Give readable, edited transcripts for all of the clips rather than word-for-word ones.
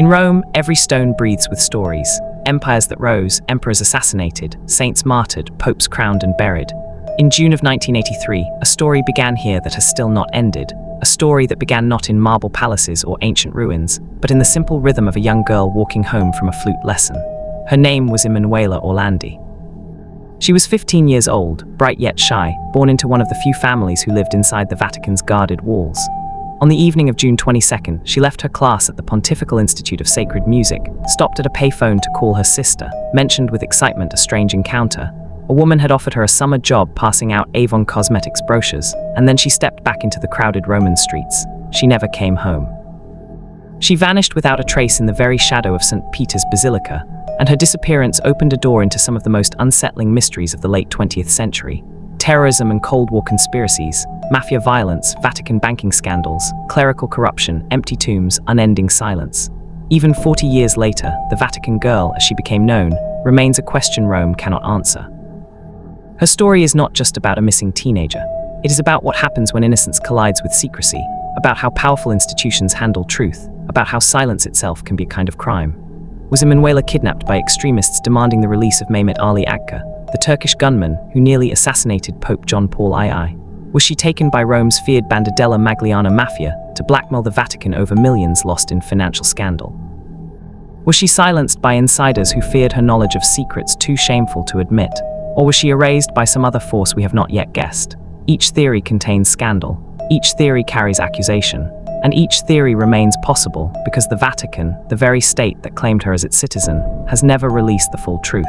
In Rome, every stone breathes with stories. Empires that rose, emperors assassinated, saints martyred, popes crowned and buried. In June of 1983, a story began here that has still not ended. A story that began not in marble palaces or ancient ruins, but in the simple rhythm of a young girl walking home from a flute lesson. Her name was Emanuela Orlandi. She was 15 years old, bright yet shy, born into one of the few families who lived inside the Vatican's guarded walls. On the evening of June 22nd, she left her class at the Pontifical Institute of Sacred Music, stopped at a payphone to call her sister, mentioned with excitement a strange encounter. A woman had offered her a summer job passing out Avon Cosmetics brochures, and then she stepped back into the crowded Roman streets. She never came home. She vanished without a trace in the very shadow of St. Peter's Basilica, and her disappearance opened a door into some of the most unsettling mysteries of the late 20th century. Terrorism and Cold War conspiracies, mafia violence, Vatican banking scandals, clerical corruption, empty tombs, unending silence. Even 40 years later, the Vatican girl, as she became known, remains a question Rome cannot answer. Her story is not just about a missing teenager. It is about what happens when innocence collides with secrecy, about how powerful institutions handle truth, about how silence itself can be a kind of crime. Was Emanuela kidnapped by extremists demanding the release of Mehmet Ali Agca, the Turkish gunman who nearly assassinated Pope John Paul II? Was she taken by Rome's feared Bandadella Magliana mafia to blackmail the Vatican over millions lost in financial scandal? Was she silenced by insiders who feared her knowledge of secrets too shameful to admit? Or was she erased by some other force we have not yet guessed? Each theory contains scandal, each theory carries accusation, and each theory remains possible because the Vatican, the very state that claimed her as its citizen, has never released the full truth.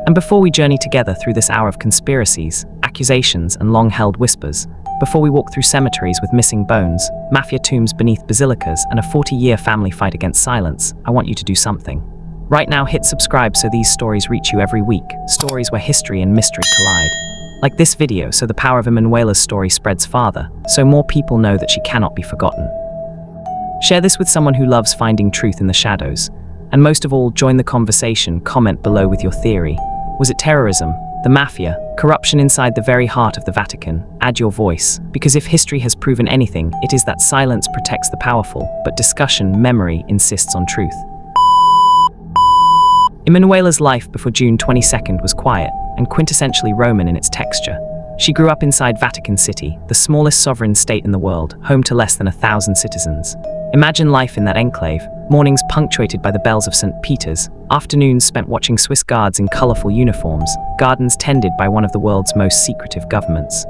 And before we journey together through this hour of conspiracies, accusations, and long-held whispers, before we walk through cemeteries with missing bones, mafia tombs beneath basilicas, and a 40-year family fight against silence, I want you to do something. Right now, hit subscribe so these stories reach you every week, stories where history and mystery collide. Like this video so the power of Emanuela's story spreads farther, so more people know that she cannot be forgotten. Share this with someone who loves finding truth in the shadows. And most of all, join the conversation, comment below with your theory. Was it terrorism, the mafia, corruption inside the very heart of the Vatican? Add your voice, because if history has proven anything, it is that silence protects the powerful, but discussion, memory, insists on truth. Emanuela's life before June 22nd was quiet and quintessentially Roman in its texture. She grew up inside Vatican City, the smallest sovereign state in the world, home to less than 1,000 citizens. Imagine life in that enclave, mornings punctuated by the bells of St. Peter's, afternoons spent watching Swiss guards in colorful uniforms, gardens tended by one of the world's most secretive governments.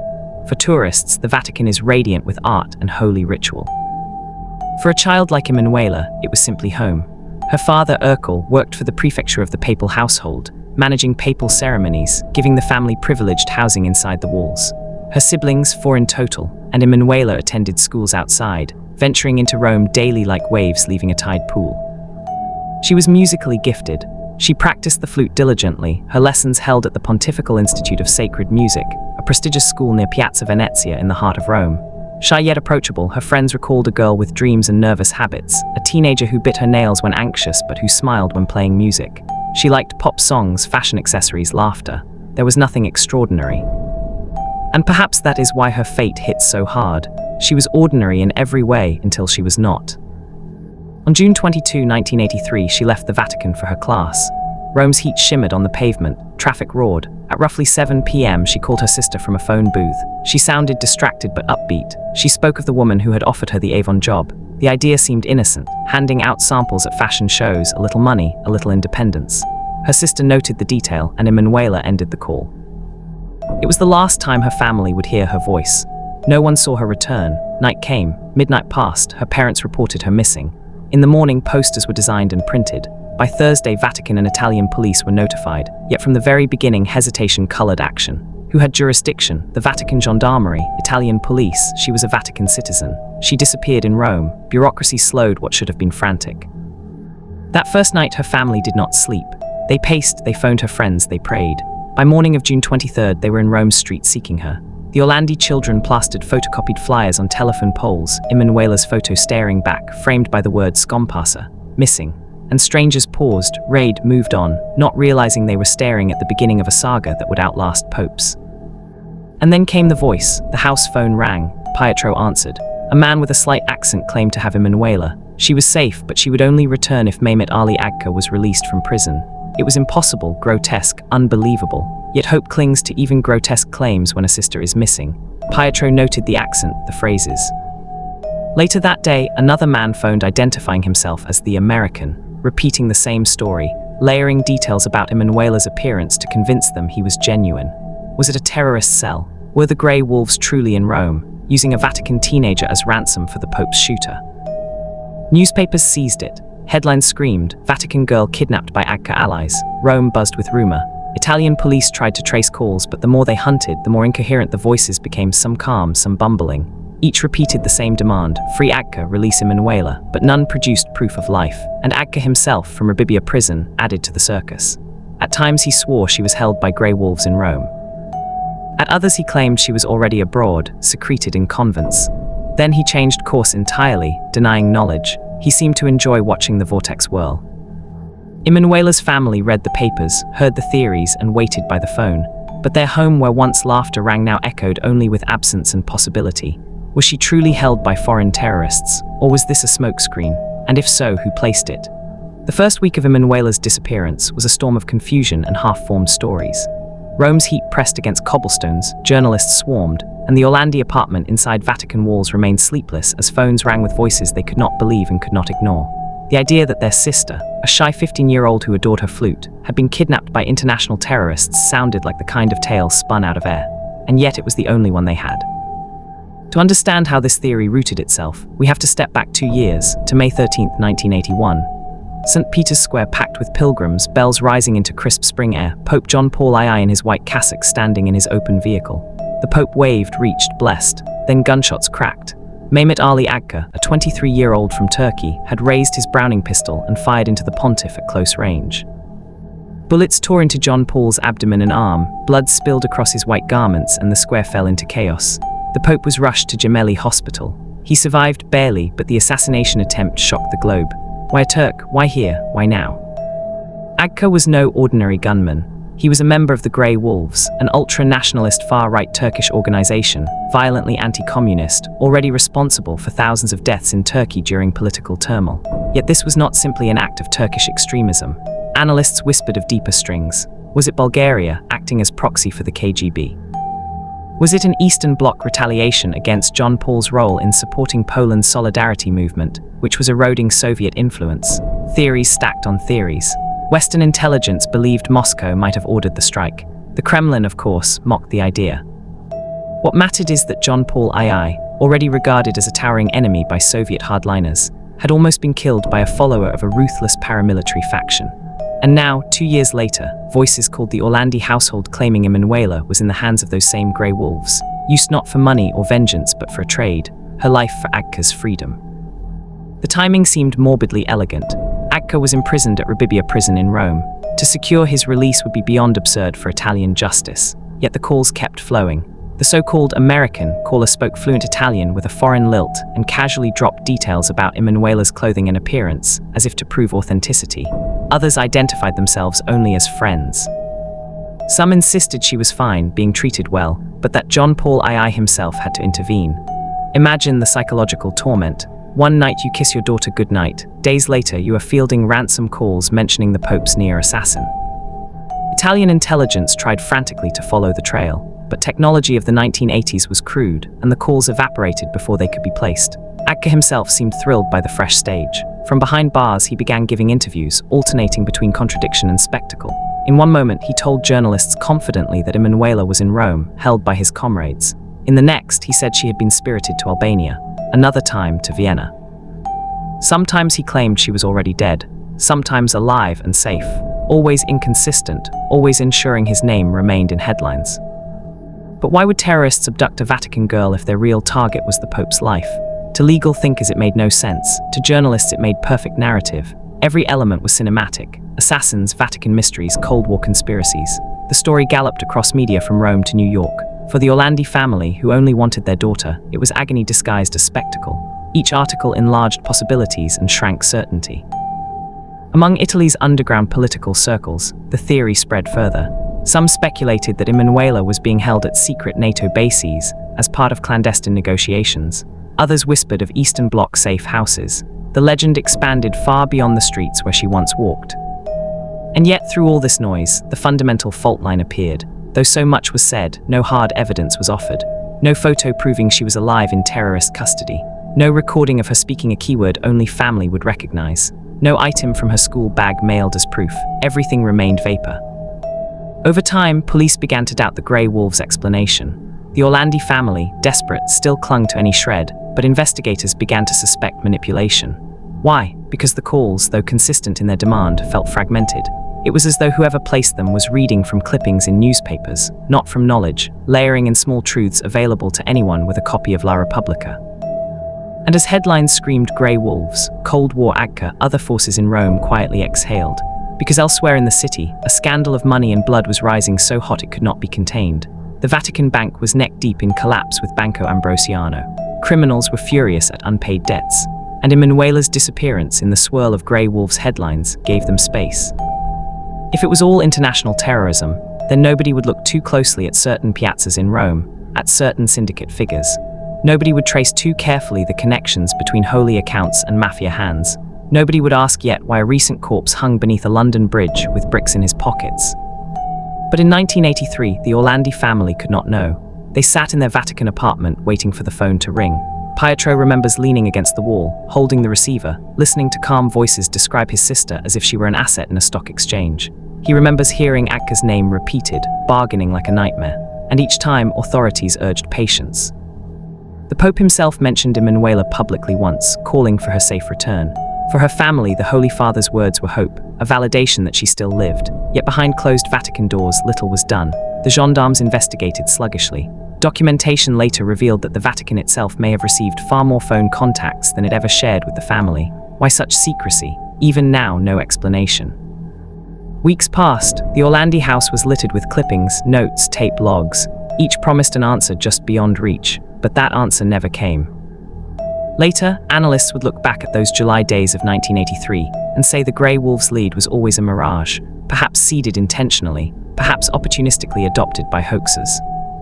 For tourists, the Vatican is radiant with art and holy ritual. For a child like Emanuela, it was simply home. Her father, Urkel, worked for the prefecture of the papal household, managing papal ceremonies, giving the family privileged housing inside the walls. Her siblings, 4 in total, and Emanuela attended schools outside, venturing into Rome daily like waves leaving a tide pool. She was musically gifted. She practiced the flute diligently, her lessons held at the Pontifical Institute of Sacred Music, a prestigious school near Piazza Venezia in the heart of Rome. Shy yet approachable, her friends recalled a girl with dreams and nervous habits, a teenager who bit her nails when anxious but who smiled when playing music. She liked pop songs, fashion accessories, laughter. There was nothing extraordinary. And perhaps that is why her fate hit so hard. She was ordinary in every way until she was not. On June 22, 1983, she left the Vatican for her class. Rome's heat shimmered on the pavement, traffic roared. At roughly 7 p.m., she called her sister from a phone booth. She sounded distracted but upbeat. She spoke of the woman who had offered her the Avon job. The idea seemed innocent, handing out samples at fashion shows, a little money, a little independence. Her sister noted the detail, and Emanuela ended the call. It was the last time her family would hear her voice. No one saw her return. Night came, midnight passed, her parents reported her missing. In the morning, posters were designed and printed. By Thursday, Vatican and Italian police were notified, yet from the very beginning, hesitation colored action. Who had jurisdiction? The Vatican Gendarmerie, Italian police. She was a Vatican citizen. She disappeared in Rome. Bureaucracy slowed what should have been frantic. That first night, her family did not sleep. They paced, they phoned her friends, they prayed. By morning of June 23rd, they were in Rome's streets seeking her. The Orlandi children plastered photocopied flyers on telephone poles, Emanuela's photo staring back, framed by the word "Scompassa," missing. And strangers paused, rayed, moved on, not realizing they were staring at the beginning of a saga that would outlast popes. And then came the voice. The house phone rang. Pietro answered. A man with a slight accent claimed to have Emanuela. She was safe, but she would only return if Mehmet Ali Agca was released from prison. It was impossible, grotesque, unbelievable. Yet hope clings to even grotesque claims when a sister is missing. Pietro noted the accent, the phrases. Later that day, another man phoned identifying himself as the American, repeating the same story, layering details about Emanuela's appearance to convince them he was genuine. Was it a terrorist cell? Were the Grey Wolves truly in Rome, using a Vatican teenager as ransom for the Pope's shooter? Newspapers seized it. Headlines screamed, Vatican girl kidnapped by Agca allies. Rome buzzed with rumor. Italian police tried to trace calls, but the more they hunted, the more incoherent the voices became, some calm, some bumbling. Each repeated the same demand, free Agca, release Emanuela, but none produced proof of life, and Agca himself, from Rebibbia prison, added to the circus. At times he swore she was held by Grey Wolves in Rome. At others he claimed she was already abroad, secreted in convents. Then he changed course entirely, denying knowledge. He seemed to enjoy watching the vortex whirl. Emanuela's family read the papers, heard the theories, and waited by the phone. But their home, where once laughter rang, now echoed only with absence and possibility. Was she truly held by foreign terrorists, or was this a smokescreen? And if so, who placed it? The first week of Emanuela's disappearance was a storm of confusion and half-formed stories. Rome's heat pressed against cobblestones, journalists swarmed, and the Orlandi apartment inside Vatican walls remained sleepless as phones rang with voices they could not believe and could not ignore. The idea that their sister, a shy 15-year-old who adored her flute, had been kidnapped by international terrorists sounded like the kind of tale spun out of air, and yet it was the only one they had. To understand how this theory rooted itself, we have to step back 2 years, to May 13, 1981. St. Peter's Square packed with pilgrims, bells rising into crisp spring air, Pope John Paul II in his white cassock standing in his open vehicle. The Pope waved, reached, blessed. Then gunshots cracked. Mehmet Ali Agca, a 23-year-old from Turkey, had raised his Browning pistol and fired into the pontiff at close range. Bullets tore into John Paul's abdomen and arm, blood spilled across his white garments, and the square fell into chaos. The Pope was rushed to Gemelli Hospital. He survived barely, but the assassination attempt shocked the globe. Why a Turk? Why here? Why now? Agca was no ordinary gunman. He was a member of the Grey Wolves, an ultra-nationalist far-right Turkish organization, violently anti-communist, already responsible for thousands of deaths in Turkey during political turmoil. Yet this was not simply an act of Turkish extremism. Analysts whispered of deeper strings. Was it Bulgaria, acting as proxy for the KGB? Was it an Eastern Bloc retaliation against John Paul's role in supporting Poland's solidarity movement, which was eroding Soviet influence? Theories stacked on theories. Western intelligence believed Moscow might have ordered the strike. The Kremlin, of course, mocked the idea. What mattered is that John Paul II, already regarded as a towering enemy by Soviet hardliners, had almost been killed by a follower of a ruthless paramilitary faction. And now, 2 years later, voices called the Orlandi household claiming Emanuela was in the hands of those same Grey Wolves, used not for money or vengeance but for a trade, her life for Agca's freedom. The timing seemed morbidly elegant. Agca was imprisoned at Rebibbia prison in Rome. To secure his release would be beyond absurd for Italian justice, yet the calls kept flowing. The so-called American caller spoke fluent Italian with a foreign lilt and casually dropped details about Emanuela's clothing and appearance, as if to prove authenticity. Others identified themselves only as friends. Some insisted she was fine, being treated well, but that John Paul II himself had to intervene. Imagine the psychological torment. One night you kiss your daughter goodnight, days later you are fielding ransom calls mentioning the Pope's near assassin. Italian intelligence tried frantically to follow the trail, but technology of the 1980s was crude, and the calls evaporated before they could be placed. Agca himself seemed thrilled by the fresh stage. From behind bars, he began giving interviews, alternating between contradiction and spectacle. In one moment, he told journalists confidently that Emanuela was in Rome, held by his comrades. In the next, he said she had been spirited to Albania, another time to Vienna. Sometimes he claimed she was already dead, sometimes alive and safe, always inconsistent, always ensuring his name remained in headlines. But why would terrorists abduct a Vatican girl if their real target was the Pope's life? To legal thinkers it made no sense. To journalists it made perfect narrative. Every element was cinematic. Assassins, Vatican mysteries, Cold War conspiracies. The story galloped across media from Rome to New York. For the Orlandi family, who only wanted their daughter, it was agony disguised as spectacle. Each article enlarged possibilities and shrank certainty. Among Italy's underground political circles, the theory spread further. Some speculated that Emanuela was being held at secret NATO bases as part of clandestine negotiations. Others whispered of Eastern Bloc safe houses. the legend expanded far beyond the streets where she once walked. And yet, through all this noise, the fundamental fault line appeared. Though so much was said, no hard evidence was offered. No photo proving she was alive in terrorist custody. No recording of her speaking a keyword only family would recognize. No item from her school bag mailed as proof. Everything remained vapor. Over time, police began to doubt the Grey Wolf's explanation. The Orlandi family, desperate, still clung to any shred, but investigators began to suspect manipulation. Why? Because the calls, though consistent in their demand, felt fragmented. It was as though whoever placed them was reading from clippings in newspapers, not from knowledge, layering in small truths available to anyone with a copy of La Repubblica. And as headlines screamed Grey Wolves, Cold War Agca, other forces in Rome quietly exhaled. Because elsewhere in the city, a scandal of money and blood was rising so hot it could not be contained. The Vatican Bank was neck-deep in collapse with Banco Ambrosiano. Criminals were furious at unpaid debts. And Emanuela's disappearance in the swirl of Grey Wolves' headlines gave them space. If it was all international terrorism, then nobody would look too closely at certain piazzas in Rome, at certain syndicate figures. Nobody would trace too carefully the connections between holy accounts and mafia hands. Nobody would ask yet why a recent corpse hung beneath a London bridge with bricks in his pockets. But in 1983, the Orlandi family could not know. They sat in their Vatican apartment waiting for the phone to ring. Pietro remembers leaning against the wall, holding the receiver, listening to calm voices describe his sister as if she were an asset in a stock exchange. He remembers hearing Agca's name repeated, bargaining like a nightmare, and each time authorities urged patience. The Pope himself mentioned Emanuela publicly once, calling for her safe return. For her family, the Holy Father's words were hope, a validation that she still lived. Yet behind closed Vatican doors, little was done. The gendarmes investigated sluggishly. Documentation later revealed that the Vatican itself may have received far more phone contacts than it ever shared with the family. Why such secrecy? Even now, no explanation. Weeks passed. The Orlandi house was littered with clippings, notes, tape logs. Each promised an answer just beyond reach, but that answer never came. Later, analysts would look back at those July days of 1983 and say the Grey Wolves' lead was always a mirage, perhaps seeded intentionally, perhaps opportunistically adopted by hoaxers.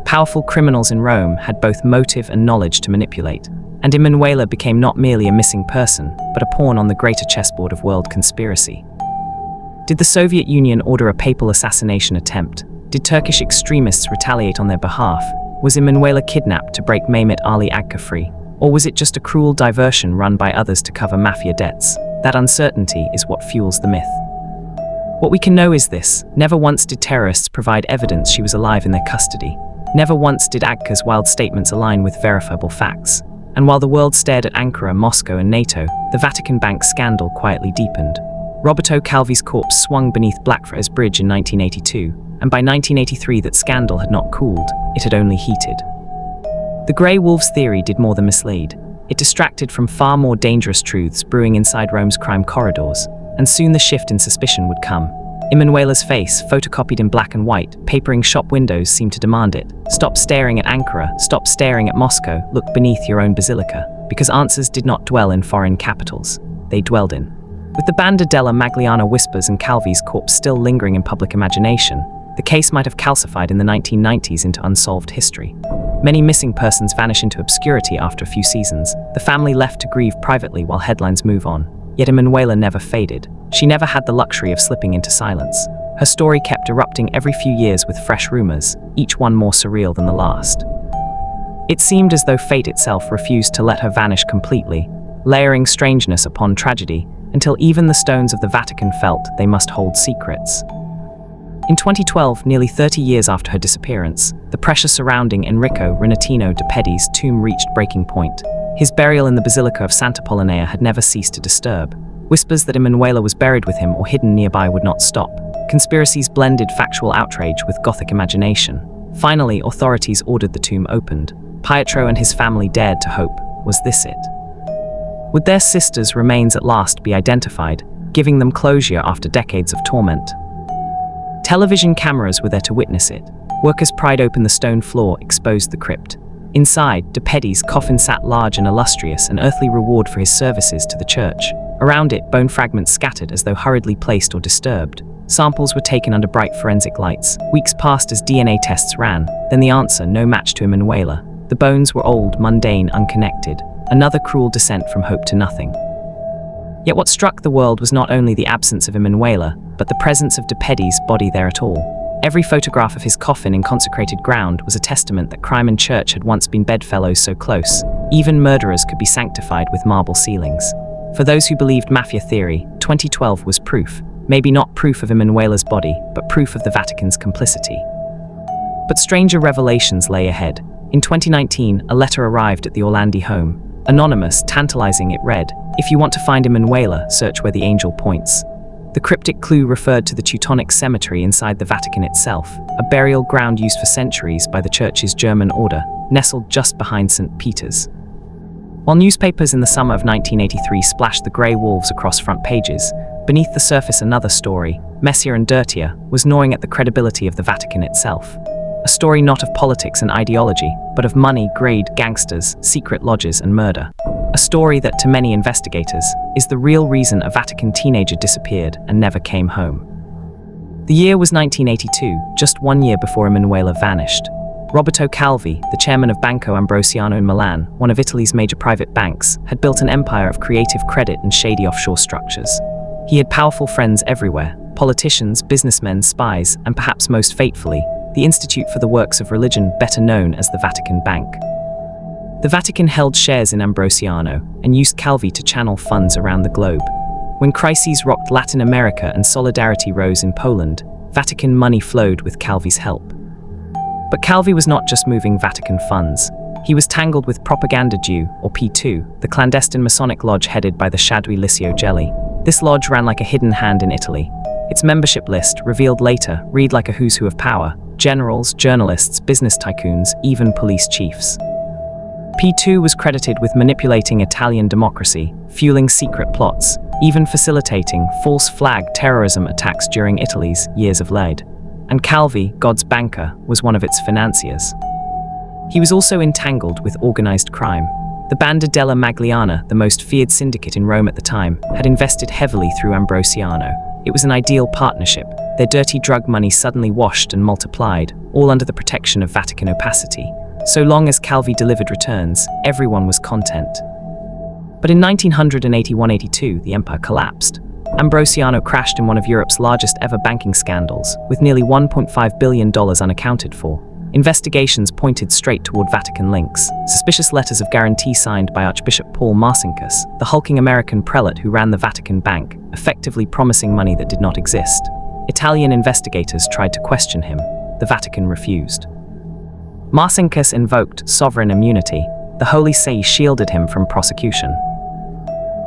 Powerful criminals in Rome had both motive and knowledge to manipulate, and Emanuela became not merely a missing person, but a pawn on the greater chessboard of world conspiracy. Did the Soviet Union order a papal assassination attempt? Did Turkish extremists retaliate on their behalf? Was Emanuela kidnapped to break Mehmet Ali Agca free? Or was it just a cruel diversion run by others to cover mafia debts? That uncertainty is what fuels the myth. What we can know is this: never once did terrorists provide evidence she was alive in their custody. Never once did Agca's wild statements align with verifiable facts. And while the world stared at Ankara, Moscow, and NATO, the Vatican Bank scandal quietly deepened. Roberto Calvi's corpse swung beneath Blackfriars Bridge in 1982, and by 1983 that scandal had not cooled, it had only heated. The Grey Wolves theory did more than mislead. It distracted from far more dangerous truths brewing inside Rome's crime corridors, and soon the shift in suspicion would come. Emanuela's face, photocopied in black and white, papering shop windows seemed to demand it. Stop staring at Ankara, stop staring at Moscow, look beneath your own basilica, because answers did not dwell in foreign capitals, they dwelled in. With the Banda della Magliana whispers and Calvi's corpse still lingering in public imagination, the case might have calcified in the 1990s into unsolved history. Many missing persons vanish into obscurity after a few seasons, the family left to grieve privately while headlines move on. Yet Emanuela never faded. She never had the luxury of slipping into silence. Her story kept erupting every few years with fresh rumors, each one more surreal than the last. It seemed as though fate itself refused to let her vanish completely, layering strangeness upon tragedy, until even the stones of the Vatican felt they must hold secrets. In 2012, nearly 30 years after her disappearance, the pressure surrounding Enrico Renatino de' Pedi's tomb reached breaking point. His burial in the Basilica of Santa Pollinea had never ceased to disturb. Whispers that Emanuela was buried with him or hidden nearby would not stop. Conspiracies blended factual outrage with Gothic imagination. Finally, authorities ordered the tomb opened. Pietro and his family dared to hope. Was this it? Would their sister's remains at last be identified, giving them closure after decades of torment? Television cameras were there to witness it. Workers pried open the stone floor, exposed the crypt. Inside, de' Pedi's coffin sat large and illustrious, an earthly reward for his services to the church. Around it, bone fragments scattered as though hurriedly placed or disturbed. Samples were taken under bright forensic lights. Weeks passed as DNA tests ran, then the answer: no match to Emanuela. The bones were old, mundane, unconnected. Another cruel descent from hope to nothing. Yet what struck the world was not only the absence of Emanuela, but the presence of de Pedi's body there at all. Every photograph of his coffin in consecrated ground was a testament that crime and church had once been bedfellows so close. Even murderers could be sanctified with marble ceilings. For those who believed mafia theory, 2012 was proof. Maybe not proof of Emanuela's body, but proof of the Vatican's complicity. But stranger revelations lay ahead. In 2019, a letter arrived at the Orlandi home. Anonymous, tantalizing, it read, "If you want to find Emanuela, search where the angel points." The cryptic clue referred to the Teutonic cemetery inside the Vatican itself, a burial ground used for centuries by the Church's German order, nestled just behind St. Peter's. While newspapers in the summer of 1983 splashed the grey wolves across front pages, beneath the surface another story, messier and dirtier, was gnawing at the credibility of the Vatican itself. A story not of politics and ideology, but of money, greed, gangsters, secret lodges and murder. A story that, to many investigators, is the real reason a Vatican teenager disappeared and never came home. The year was 1982, just 1 year before Emanuela vanished. Roberto Calvi, the chairman of Banco Ambrosiano in Milan, one of Italy's major private banks, had built an empire of creative credit and shady offshore structures. He had powerful friends everywhere, politicians, businessmen, spies, and perhaps most fatefully, the Institute for the Works of Religion, better known as the Vatican Bank. The Vatican held shares in Ambrosiano and used Calvi to channel funds around the globe. When crises rocked Latin America and solidarity rose in Poland, Vatican money flowed with Calvi's help. But Calvi was not just moving Vatican funds. He was tangled with Propaganda Due, or P2, the clandestine Masonic lodge headed by the Shadwi Licio Gelli. This lodge ran like a hidden hand in Italy. Its membership list, revealed later, read like a who's who of power: generals, journalists, business tycoons, even police chiefs. P2 was credited with manipulating Italian democracy, fueling secret plots, even facilitating false flag terrorism attacks during Italy's Years of Lead. And Calvi, God's banker, was one of its financiers. He was also entangled with organized crime. The Banda della Magliana, the most feared syndicate in Rome at the time, had invested heavily through Ambrosiano. It was an ideal partnership. Their dirty drug money suddenly washed and multiplied, all under the protection of Vatican opacity. So long as Calvi delivered returns, everyone was content. But in 1981-82, the empire collapsed. Ambrosiano crashed in one of Europe's largest ever banking scandals, with nearly $1.5 billion unaccounted for. Investigations pointed straight toward Vatican links. Suspicious letters of guarantee signed by Archbishop Paul Marcinkus, the hulking American prelate who ran the Vatican Bank, effectively promising money that did not exist. Italian investigators tried to question him. The Vatican refused. Marcinkus invoked sovereign immunity. The Holy See shielded him from prosecution.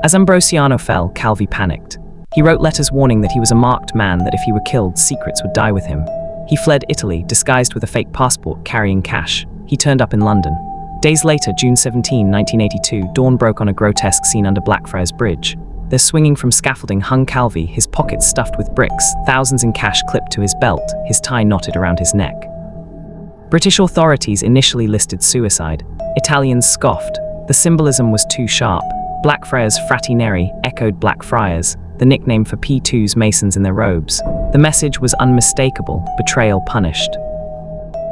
As Ambrosiano fell, Calvi panicked. He wrote letters warning that he was a marked man, that if he were killed, secrets would die with him. He fled Italy, disguised with a fake passport, carrying cash. He turned up in London. Days later, June 17, 1982, dawn broke on a grotesque scene under Blackfriars Bridge. There, swinging from scaffolding, hung Calvi, his pockets stuffed with bricks, thousands in cash clipped to his belt, his tie knotted around his neck. British authorities initially listed suicide. Italians scoffed. The symbolism was too sharp. Blackfriars Fratineri echoed Blackfriars, the nickname for P2's Masons in their robes. The message was unmistakable: betrayal punished.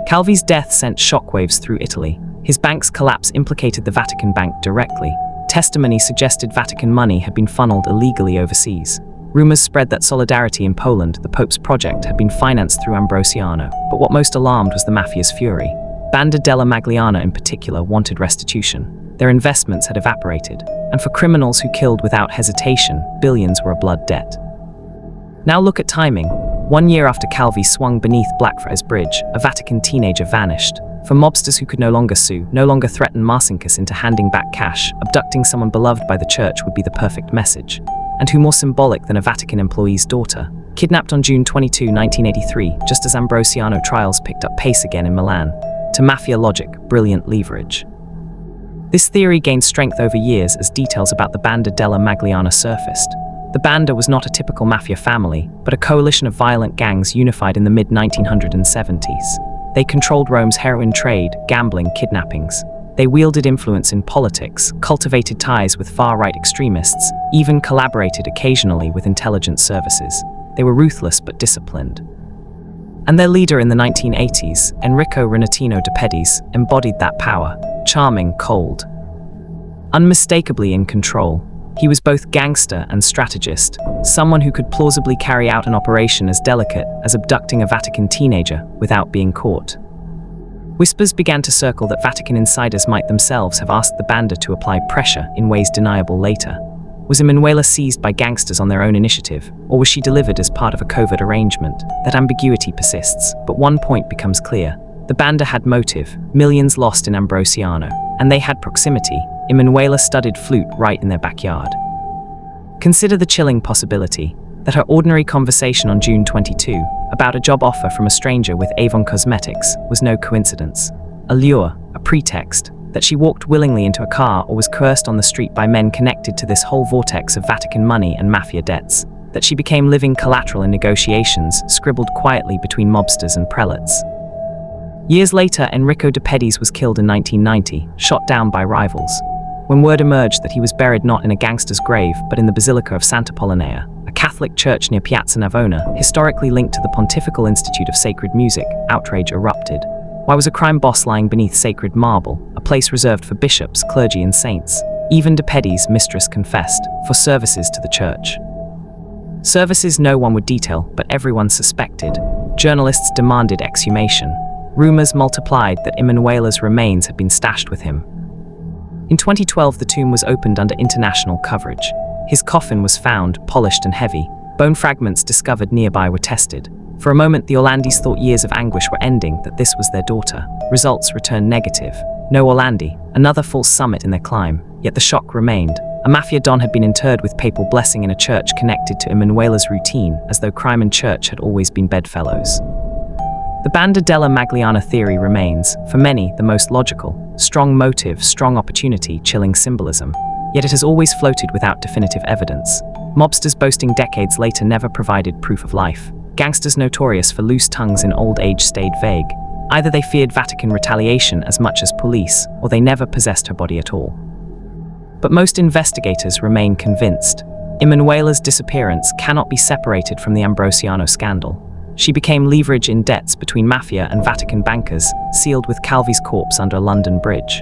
Calvi's death sent shockwaves through Italy. His bank's collapse implicated the Vatican Bank directly. Testimony suggested Vatican money had been funneled illegally overseas. Rumors spread that Solidarity in Poland, the Pope's project, had been financed through Ambrosiano. But what most alarmed was the mafia's fury. Banda della Magliana in particular wanted restitution. Their investments had evaporated, and for criminals who killed without hesitation, billions were a blood debt. Now look at timing. 1 year after Calvi swung beneath Blackfriars Bridge, a Vatican teenager vanished. For mobsters who could no longer sue, no longer threaten Marcinkus into handing back cash, abducting someone beloved by the church would be the perfect message. And who more symbolic than a Vatican employee's daughter? Kidnapped on June 22, 1983, just as Ambrosiano trials picked up pace again in Milan. To mafia logic, brilliant leverage. This theory gained strength over years as details about the Banda della Magliana surfaced. The Banda was not a typical mafia family, but a coalition of violent gangs unified in the mid-1970s. They controlled Rome's heroin trade, gambling, kidnappings. They wielded influence in politics, cultivated ties with far-right extremists, even collaborated occasionally with intelligence services. They were ruthless but disciplined. And their leader in the 1980s, Enrico Renatino de Pedis, embodied that power. Charming, cold, unmistakably in control. He was both gangster and strategist, someone who could plausibly carry out an operation as delicate as abducting a Vatican teenager without being caught. Whispers began to circle that Vatican insiders might themselves have asked the Banda to apply pressure in ways deniable later. Was Emanuela seized by gangsters on their own initiative, or was she delivered as part of a covert arrangement? That ambiguity persists, but one point becomes clear. The Banda had motive, millions lost in Ambrosiano, and they had proximity, Emanuela's studded flute right in their backyard. Consider the chilling possibility that her ordinary conversation on June 22 about a job offer from a stranger with Avon Cosmetics was no coincidence. A lure, a pretext, that she walked willingly into a car or was coerced on the street by men connected to this whole vortex of Vatican money and mafia debts, that she became living collateral in negotiations scribbled quietly between mobsters and prelates. Years later, Enrico de Pedis was killed in 1990, shot down by rivals. When word emerged that he was buried not in a gangster's grave but in the Basilica of Santa Pollinea, a Catholic church near Piazza Navona, historically linked to the Pontifical Institute of Sacred Music, outrage erupted. Why was a crime boss lying beneath sacred marble, a place reserved for bishops, clergy and saints? Even de Pedis' mistress confessed, for services to the church. Services no one would detail, but everyone suspected. Journalists demanded exhumation. Rumors multiplied that Emanuela's remains had been stashed with him. In 2012, the tomb was opened under international coverage. His coffin was found, polished and heavy. Bone fragments discovered nearby were tested. For a moment, the Orlandis thought years of anguish were ending, that this was their daughter. Results returned negative. No Orlandi, another false summit in their climb. Yet the shock remained. A mafia don had been interred with papal blessing in a church connected to Emanuela's routine, as though crime and church had always been bedfellows. The Banda della Magliana theory remains, for many, the most logical. Strong motive, strong opportunity, chilling symbolism. Yet it has always floated without definitive evidence. Mobsters boasting decades later never provided proof of life. Gangsters notorious for loose tongues in old age stayed vague. Either they feared Vatican retaliation as much as police, or they never possessed her body at all. But most investigators remain convinced. Emanuela's disappearance cannot be separated from the Ambrosiano scandal. She became leverage in debts between mafia and Vatican bankers, sealed with Calvi's corpse under a London bridge.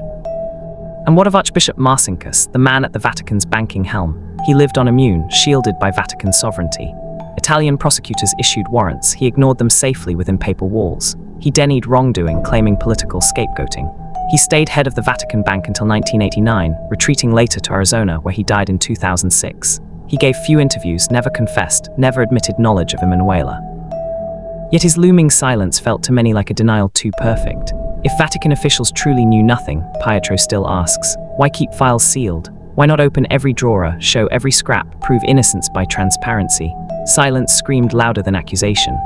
And what of Archbishop Marcinkus, the man at the Vatican's banking helm? He lived on immune, shielded by Vatican sovereignty. Italian prosecutors issued warrants, he ignored them safely within papal walls. He denied wrongdoing, claiming political scapegoating. He stayed head of the Vatican Bank until 1989, retreating later to Arizona, where he died in 2006. He gave few interviews, never confessed, never admitted knowledge of Emanuela. Yet his looming silence felt to many like a denial too perfect. If Vatican officials truly knew nothing, Pietro still asks, why keep files sealed? Why not open every drawer, show every scrap, prove innocence by transparency? Silence screamed louder than accusation.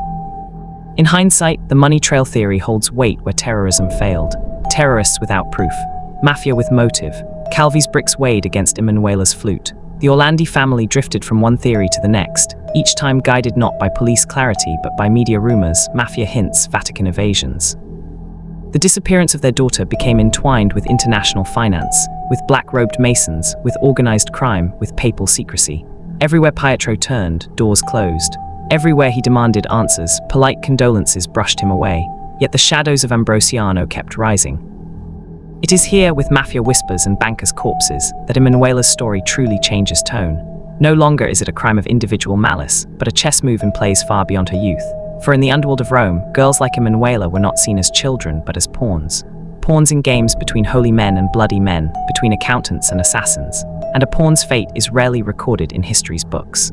In hindsight, the money trail theory holds weight where terrorism failed. Terrorists without proof. Mafia with motive. Calvi's bricks weighed against Emanuela's flute. The Orlandi family drifted from one theory to the next, each time guided not by police clarity but by media rumors, mafia hints, Vatican evasions. The disappearance of their daughter became entwined with international finance, with black-robed masons, with organized crime, with papal secrecy. Everywhere Pietro turned, doors closed. Everywhere he demanded answers, polite condolences brushed him away. Yet the shadows of Ambrosiano kept rising. It is here, with mafia whispers and bankers' corpses, that Emanuela's story truly changes tone. No longer is it a crime of individual malice, but a chess move in plays far beyond her youth. For in the underworld of Rome, girls like Emanuela were not seen as children, but as pawns. Pawns in games between holy men and bloody men, between accountants and assassins. And a pawn's fate is rarely recorded in history's books.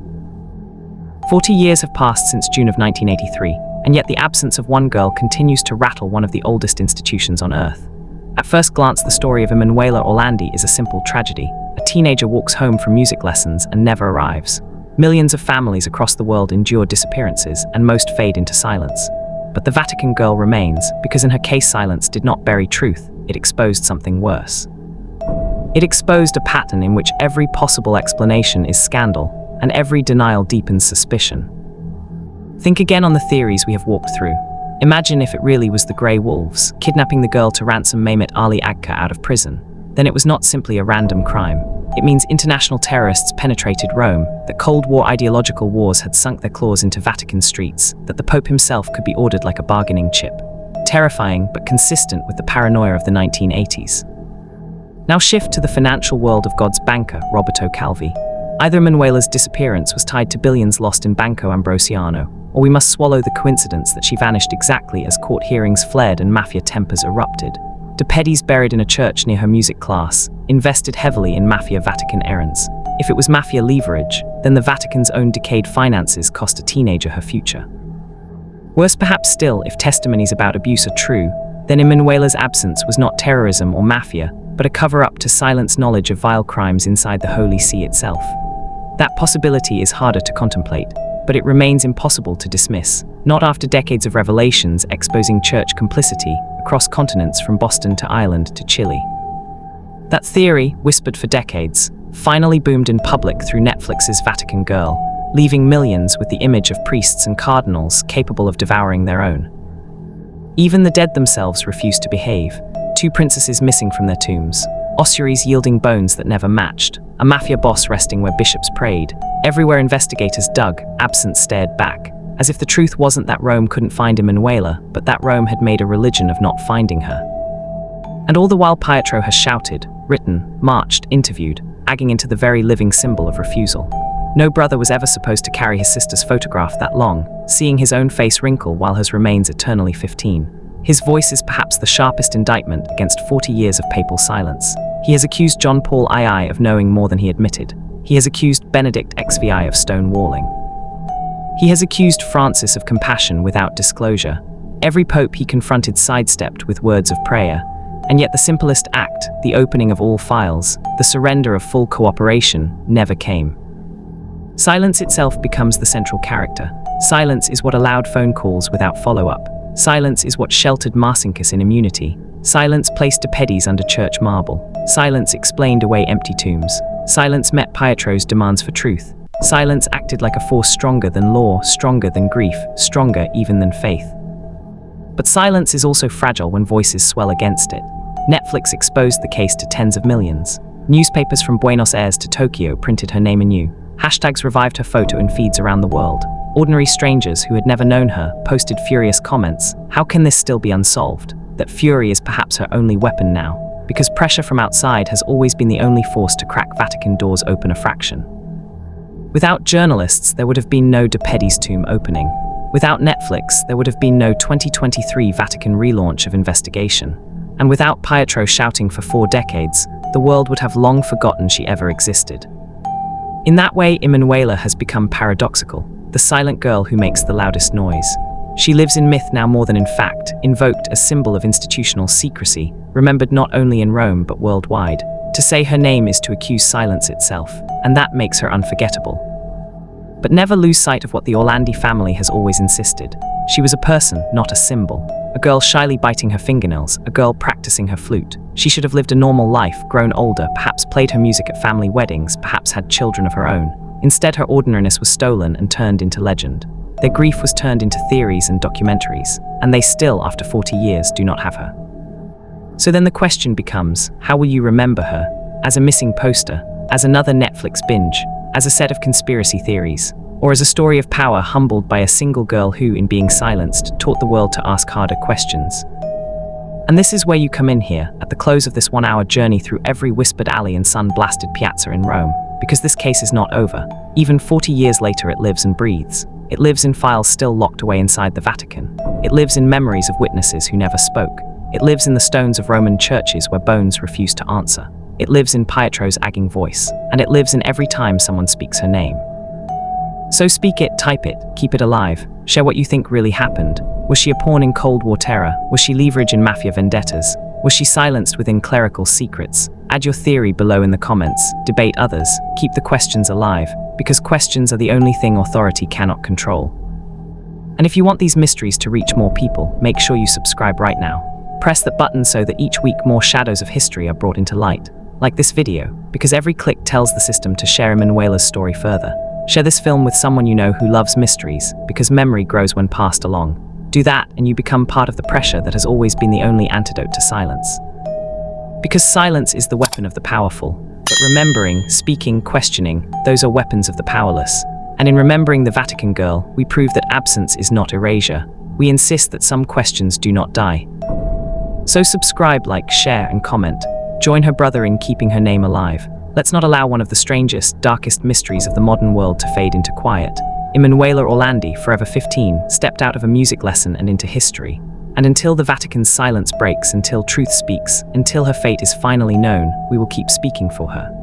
40 years have passed since June of 1983, and yet the absence of one girl continues to rattle one of the oldest institutions on Earth. At first glance, the story of Emanuela Orlandi is a simple tragedy. A teenager walks home from music lessons and never arrives. Millions of families across the world endure disappearances, and most fade into silence. But the Vatican girl remains, because in her case silence did not bury truth, it exposed something worse. It exposed a pattern in which every possible explanation is scandal, and every denial deepens suspicion. Think again on the theories we have walked through. Imagine if it really was the Grey Wolves, kidnapping the girl to ransom Mehmet Ali Agca out of prison. Then it was not simply a random crime. It means international terrorists penetrated Rome, that Cold War ideological wars had sunk their claws into Vatican streets, that the Pope himself could be ordered like a bargaining chip. Terrifying, but consistent with the paranoia of the 1980s. Now shift to the financial world of God's banker, Roberto Calvi. Either Emanuela's disappearance was tied to billions lost in Banco Ambrosiano, or we must swallow the coincidence that she vanished exactly as court hearings flared and mafia tempers erupted. De Pedis buried in a church near her music class, invested heavily in mafia Vatican errands. If it was mafia leverage, then the Vatican's own decayed finances cost a teenager her future. Worse perhaps still, if testimonies about abuse are true, then Emanuela's absence was not terrorism or mafia, but a cover-up to silence knowledge of vile crimes inside the Holy See itself. That possibility is harder to contemplate, but it remains impossible to dismiss, not after decades of revelations exposing church complicity across continents from Boston to Ireland to Chile. That theory, whispered for decades, finally boomed in public through Netflix's Vatican Girl, leaving millions with the image of priests and cardinals capable of devouring their own. Even the dead themselves refused to behave, 2 princesses missing from their tombs, ossuaries yielding bones that never matched, a mafia boss resting where bishops prayed. Everywhere investigators dug, absence stared back, as if the truth wasn't that Rome couldn't find Emanuela, but that Rome had made a religion of not finding her. And all the while Pietro has shouted, written, marched, interviewed, agging into the very living symbol of refusal. No brother was ever supposed to carry his sister's photograph that long, seeing his own face wrinkle while hers remains eternally 15. His voice is perhaps the sharpest indictment against 40 years of papal silence. He has accused John Paul II of knowing more than he admitted. He has accused Benedict XVI of stonewalling. He has accused Francis of compassion without disclosure. Every pope he confronted sidestepped with words of prayer. And yet the simplest act, the opening of all files, the surrender of full cooperation, never came. Silence itself becomes the central character. Silence is what allowed phone calls without follow-up. Silence is what sheltered Marcinkus in immunity. Silence placed De Pedis under church marble. Silence explained away empty tombs. Silence met Pietro's demands for truth. Silence acted like a force stronger than law, stronger than grief, stronger even than faith. But silence is also fragile when voices swell against it. Netflix exposed the case to tens of millions. Newspapers from Buenos Aires to Tokyo printed her name anew. Hashtags revived her photo in feeds around the world. Ordinary strangers who had never known her posted furious comments. How can this still be unsolved? That fury is perhaps her only weapon now, because pressure from outside has always been the only force to crack Vatican doors open a fraction. Without journalists, there would have been no De Pedis tomb opening. Without Netflix, there would have been no 2023 Vatican relaunch of investigation. And without Pietro shouting for 4 decades, the world would have long forgotten she ever existed. In that way, Emanuela has become paradoxical, the silent girl who makes the loudest noise. She lives in myth now more than in fact, invoked as symbol of institutional secrecy, remembered not only in Rome but worldwide. To say her name is to accuse silence itself, and that makes her unforgettable. But never lose sight of what the Orlandi family has always insisted. She was a person, not a symbol. A girl shyly biting her fingernails, a girl practicing her flute. She should have lived a normal life, grown older, perhaps played her music at family weddings, perhaps had children of her own. Instead, her ordinariness was stolen and turned into legend. Their grief was turned into theories and documentaries, and they still, after 40 years, do not have her. So then the question becomes, how will you remember her? As a missing poster, as another Netflix binge, as a set of conspiracy theories, or as a story of power humbled by a single girl who, in being silenced, taught the world to ask harder questions. And this is where you come in here, at the close of this 1-hour journey through every whispered alley and sun-blasted piazza in Rome, because this case is not over. Even 40 years later it lives and breathes. It lives in files still locked away inside the Vatican. It lives in memories of witnesses who never spoke. It lives in the stones of Roman churches where bones refuse to answer. It lives in Pietro's agging voice, and it lives in every time someone speaks her name. So speak it, type it, keep it alive, share what you think really happened. Was she a pawn in Cold War terror? Was she leverage in mafia vendettas? Was she silenced within clerical secrets? Add your theory below in the comments, debate others, keep the questions alive, because questions are the only thing authority cannot control. And if you want these mysteries to reach more people, make sure you subscribe right now. Press that button so that each week more shadows of history are brought into light, like this video, because every click tells the system to share Emanuela's story further. Share this film with someone you know who loves mysteries, because memory grows when passed along. Do that and you become part of the pressure that has always been the only antidote to silence. Because silence is the weapon of the powerful, but remembering, speaking, questioning, those are weapons of the powerless. And in remembering the Vatican Girl, we prove that absence is not erasure. We insist that some questions do not die. So subscribe, like, share and comment. Join her brother in keeping her name alive. Let's not allow one of the strangest, darkest mysteries of the modern world to fade into quiet. Emanuela Orlandi, forever 15, stepped out of a music lesson and into history. And until the Vatican's silence breaks, until truth speaks, until her fate is finally known, we will keep speaking for her.